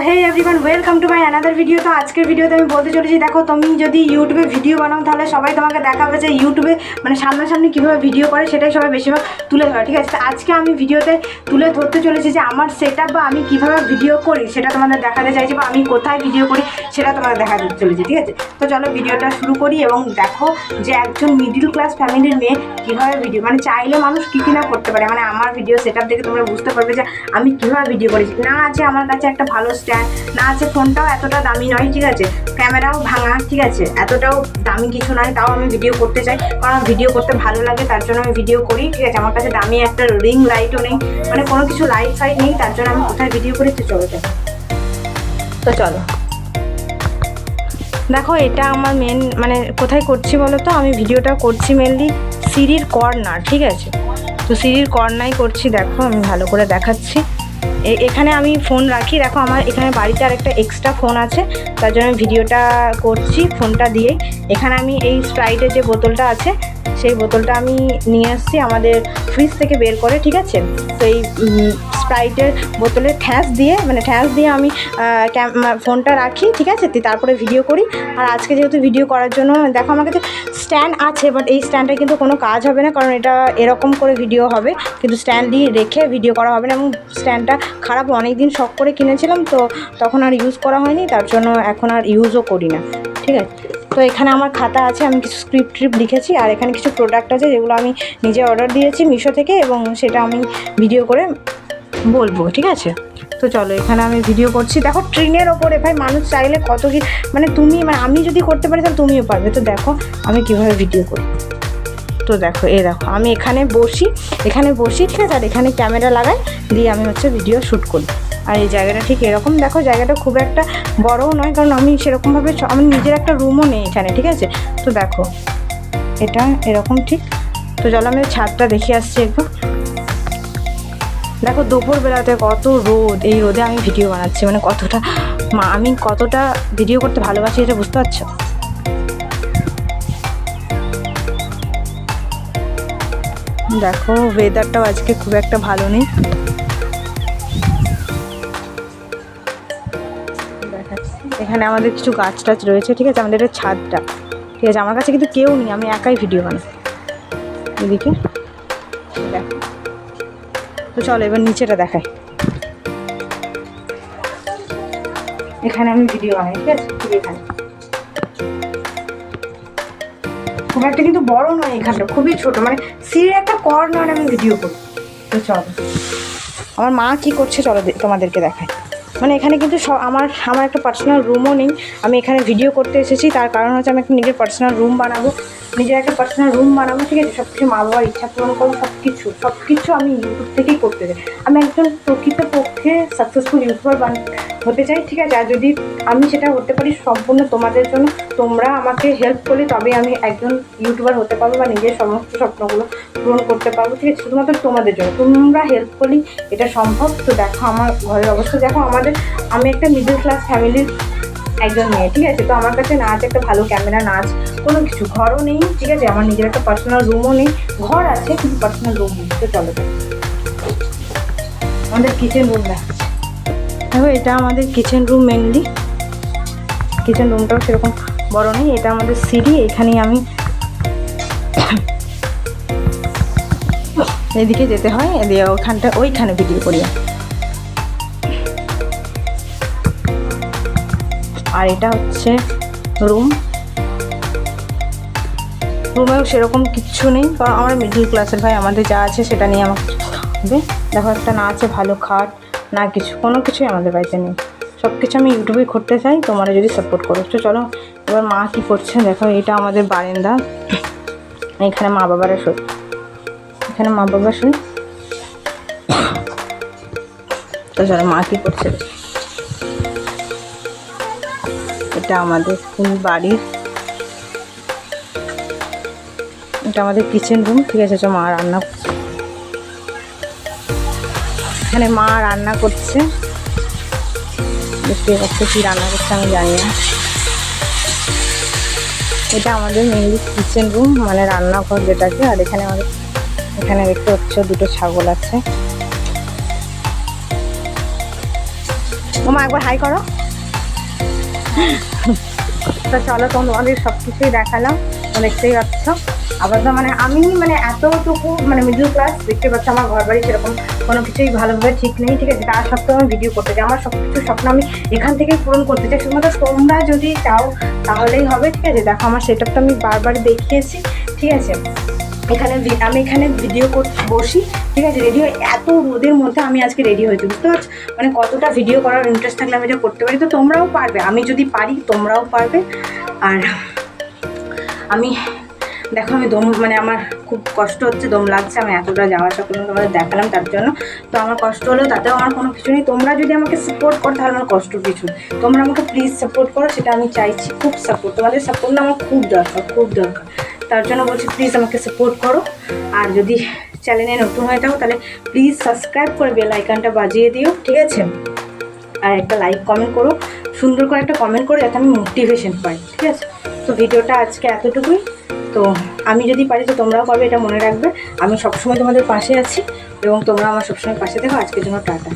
Hey everyone welcome to my another video. তো আজকের ভিডিওতে আমি বলতে চলেছি, দেখো তুমি যদি ইউটিউবে ভিডিও বানাও তাহলে সবাই তোমাকে দেখাবে যে ইউটিউবে মানে সামনাসামনি কীভাবে ভিডিও করে সেটাই সবাই বেশিরভাগ তুলে ধরে, ঠিক আছে। তো আজকে আমি ভিডিওতে তুলে ধরতে চলেছি যে আমার সেটআপ বা আমি কীভাবে ভিডিও করি সেটা তোমাদের দেখাতে চাইছি, বা আমি কোথায় ভিডিও করি সেটা তোমাদের দেখাতে চলেছি, ঠিক আছে। তো চলো ভিডিওটা শুরু করি এবং দেখো যে একজন মিডিল ক্লাস ফ্যামিলির মেয়ে কীভাবে ভিডিও মানে চাইলে মানুষ কী না করতে পারে। মানে আমার ভিডিও সেটআপ দেখে তোমরা বুঝতে পারবে যে আমি কীভাবে ভিডিও করেছি। না আছে আমার কাছে একটা ভালো স্ট্যান্ড, না আছে ফোনটাও এতটা দামি নয়, ঠিক আছে, ক্যামেরাও ভাঙা, ঠিক আছে, এতটাও দামি কিছু নয়, তাও আমি ভিডিও করতে চাই কারণ ভিডিও করতে ভালো লাগে, তার জন্য আমি ভিডিও করি, ঠিক আছে। আমার কাছে দামি একটা রিং লাইটও নেই, মানে কোনো কিছু লাইট ফাইট নেই, তার জন্য আমি কোথায় ভিডিও করি তো চলো যাই। তো চলো দেখো এটা আমার মেন মানে কোথায় করছি বলো তো, আমি ভিডিওটা করছি মেনলি সিঁড়ির কর্নার, ঠিক আছে। তো সিঁড়ির কর্নারই করছি, দেখো আমি ভালো করে দেখাচ্ছি। এখানে আমি ফোন রাখি, দেখো আমার এখানে বাড়িতে আর একটা এক্সট্রা ফোন আছে, তার জন্য ভিডিওটা করছি ফোনটা দিয়েই। এখানে আমি এই স্প্রাইটের যে বোতলটা আছে সেই বোতলটা আমি নিয়ে আসছি আমাদের ফ্রিজ থেকে বের করে, ঠিক আছে। তো এই স্প্রাইটের বোতলে ঠ্যাঁস দিয়ে আমি ফোনটা রাখি, ঠিক আছে, তারপরে ভিডিও করি। আর আজকে যেহেতু ভিডিও করার জন্য দেখো আমার কাছে স্ট্যান্ড আছে, বাট এই স্ট্যান্ডটা কিন্তু কোনো কাজ হবে না কারণ এটা এরকম করে ভিডিও হবে, কিন্তু স্ট্যান্ড দিয়ে রেখে ভিডিও করা হবে না। এবং স্ট্যান্ডটা খারাপ, অনেক দিন শখ করে কিনেছিলাম, তো তখন আর ইউজ করা হয়নি, তার জন্য এখন আর ইউজও করি না, ঠিক আছে। তো এখানে আমার খাতা আছে, আমি কিছু স্ক্রিপ্ট লিখেছি, আর এখানে কিছু প্রোডাক্ট আছে যেগুলো আমি নিজে অর্ডার দিয়েছি মিশো থেকে, এবং সেটা আমি ভিডিও করে বলবো, ঠিক আছে। তো চলো এখানে আমি ভিডিও করছি, দেখো ট্রেনের ওপরে ভাই মানুষ চাইলে কত কি মানে আমি যদি করতে পারি তাহলে তুমিও পারবে। তো দেখো আমি কীভাবে ভিডিও করি। তো দেখো দেখো আমি এখানে বসি, ঠিক আছে, আর এখানে ক্যামেরা লাগাই দিয়ে আমি ভিডিও শ্যুট করি। আর এই জায়গাটা ঠিক এরকম, দেখো জায়গাটা খুব একটা বড়ও নয় কারণ আমি সেরকমভাবে আমার নিজের একটা রুমও নেই এখানে, ঠিক আছে। তো দেখো এটা এরকম, ঠিক। তো চলো আমি ছাদটা দেখে আসছি একটু। দেখো দুপুরবেলাতে কত রোদ, এই রোদে আমি ভিডিও বানাচ্ছি, মানে আমি কতটা ভিডিও করতে ভালোবাসি এটা বুঝতে পারছো। দেখো ওয়েদারটাও আজকে খুব একটা ভালো নেই, এখানে আমাদের কিছু গাছ টাছ রয়েছে, ঠিক আছে, আমাদের এটা ছাদটা, ঠিক আছে। আমার কাছে কিন্তু কেউ নেই, আমি একাই ভিডিও বানাই এদিকে, দেখো। তো চলো এবার নিচেটা দেখাই, এখানে আমি ভিডিও বানাই, ঠিক আছে। এখানে খুব একটা কিন্তু বড় নয়, এখানটা খুবই ছোট, মানে সিঁড়ির একটা কর্নার আমি ভিডিও করি। তো চলো আমার মা কি করছে চলো তোমাদেরকে দেখাই। মানে এখানে কিন্তু আমার একটা পার্সোনাল রুমও নেই, আমি এখানে ভিডিও করতে এসেছি, তার কারণ হচ্ছে আমি একটা নিজের পার্সোনাল রুম বানাবো, ঠিক আছে। সব কিছু মা বাবার ইচ্ছা পূরণ করবো, সব কিছু আমি ইউটিউব থেকেই করতে চাই। আমি একজন প্রকৃতপক্ষে সাকসেসফুল ইউটিউবার হতে চাই, ঠিক আছে। আর যদি আমি সেটা হতে পারি সম্পূর্ণ তোমাদের জন্য, তোমরা আমাকে হেল্প করলে তবে আমি একজন ইউটিউবার হতে পারবো বা নিজের সমস্ত স্বপ্নগুলো পূরণ করতে পারবো, ঠিক আছে। শুধুমাত্র তোমাদের জন্য, তোমরা হেল্প করলেই এটা সম্ভব। তো দেখো আমার ঘরের অবস্থা, দেখো আমি একটা মিডল ক্লাস ফ্যামিলির একজন মেয়ে, ঠিক আছে। তো আমার কাছে না আছে একটা ভালো ক্যামেরা, না আছে কোনো কিছু, ঘরও নেই, ঠিক আছে। আমার নিজের একটা পার্সোনাল রুমও নেই, ঘর আছে কিন্তু পার্সোনাল রুম নেই। তো চলো আমাদের কিচেন রুম দেখাচ্ছে, দেখো এটা আমাদের কিচেন রুম মেনলি, কিচেন রুমটাও সেরকম বড় নেই, এটা আমাদের সিঁড়ি, এখানেই আমি এদিকে যেতে হয়, ওইখানে ভিডিও করি। আর এটা হচ্ছে রুমেও সেরকম কিচ্ছু নেই কারণ আমরা মিডল ক্লাসের ভাই, আমাদের যা আছে সেটা নিয়ে আমার হবে। দেখো একটা না আছে ভালো খাট, না কিছু, কোনো কিছুই আমাদের বাড়িতে নেই, সব কিছু আমি ইউটিউবে করতে চাই, তোমরা যদি সাপোর্ট করো। তো চলো এবার মা কী করছে দেখো, এটা আমাদের বারান্দা, এখানে মা বাবা শোয়। তো চলো মা কী করছে, এটা আমাদের বাড়ির, এটা আমাদের কিচেন রুম, ঠিক আছে। মা রান্না, এখানে মা রান্না করছে, দেখতে পাচ্ছি কী রান্না করছে আমি জানি না। এটা আমাদের মেনলি কিচেন রুম মানে রান্নাঘর যেটাকে। আর এখানে দেখতে পাচ্ছ দুটো ছাগল আছে, তোমার একবার হাই করো। তো চলো, তোমাদের সব কিছুই দেখালাম, দেখতেই পাচ্ছ। আবার তো মানে আমি মানে এতটুকু মানে মিডল ক্লাস, দেখতে পাচ্ছ আমার ঘর বাড়ি সেরকম কোনো কিছুই ভালোভাবে ঠিক নেই, ঠিক আছে। তার সত্ত্বেও আমি ভিডিও করতে চাই, আমার সব কিছু স্বপ্ন আমি এখান থেকেই পূরণ করতে চাই। শুধুমাত্র তোমরা যদি চাও তাহলেই হবে, ঠিক আছে। দেখো আমার সেটআপটা আমি বারবার দেখিয়েছি, ঠিক আছে। আমি এখানে ভিডিও করতে বসি, ঠিক আছে। রেডি হয়ে এত রোদের মধ্যে আমি আজকে রেডি হয়েছি, বুঝতে পারছো মানে কতটা ভিডিও করার ইন্টারেস্ট থাকলে আমি এটা করতে পারি। তো তোমরাও পারবে, আমি যদি পারি তোমরাও পারবে। আর আমি দেখো আমি দম মানে আমার খুব কষ্ট হচ্ছে, দম লাগছে, আমি এতটা যাওয়া আসা করে তোমাদের দেখালাম তার জন্য। তো আমার কষ্ট হলেও তাতেও আমার কোনো কিছু নেই। তোমরা যদি আমাকে সাপোর্ট করো তাহলে আমার কষ্ট কিছু, তোমরা আমাকে প্লিজ সাপোর্ট করো, সেটা আমি চাইছি। খুব সাপোর্ট, তোমাদের সাপোর্ট না আমার খুব দরকার, খুব দরকার। তার জন্য বলছি প্লিজ আমাকে সাপোর্ট করো। আর যদি চ্যানেলে নতুন হয়ে থাকো তাহলে প্লিজ সাবস্ক্রাইব করে বেল আইকনটা বাজিয়ে দিও, ঠিক আছে। আর একটা লাইক কমেন্ট করো, সুন্দর করে একটা কমেন্ট করো, যাতে আমি মোটিভেশন পাই, ঠিক আছে। তো ভিডিওটা আজকে এতটুকুই। তো আমি যদি পারি তো তোমরাও পারবে, এটা মনে রাখবে। আমি সবসময় তোমাদের পাশে আছি এবং তোমরা আমার সবসময় পাশে দেখো। আজকের জন্য টাটা।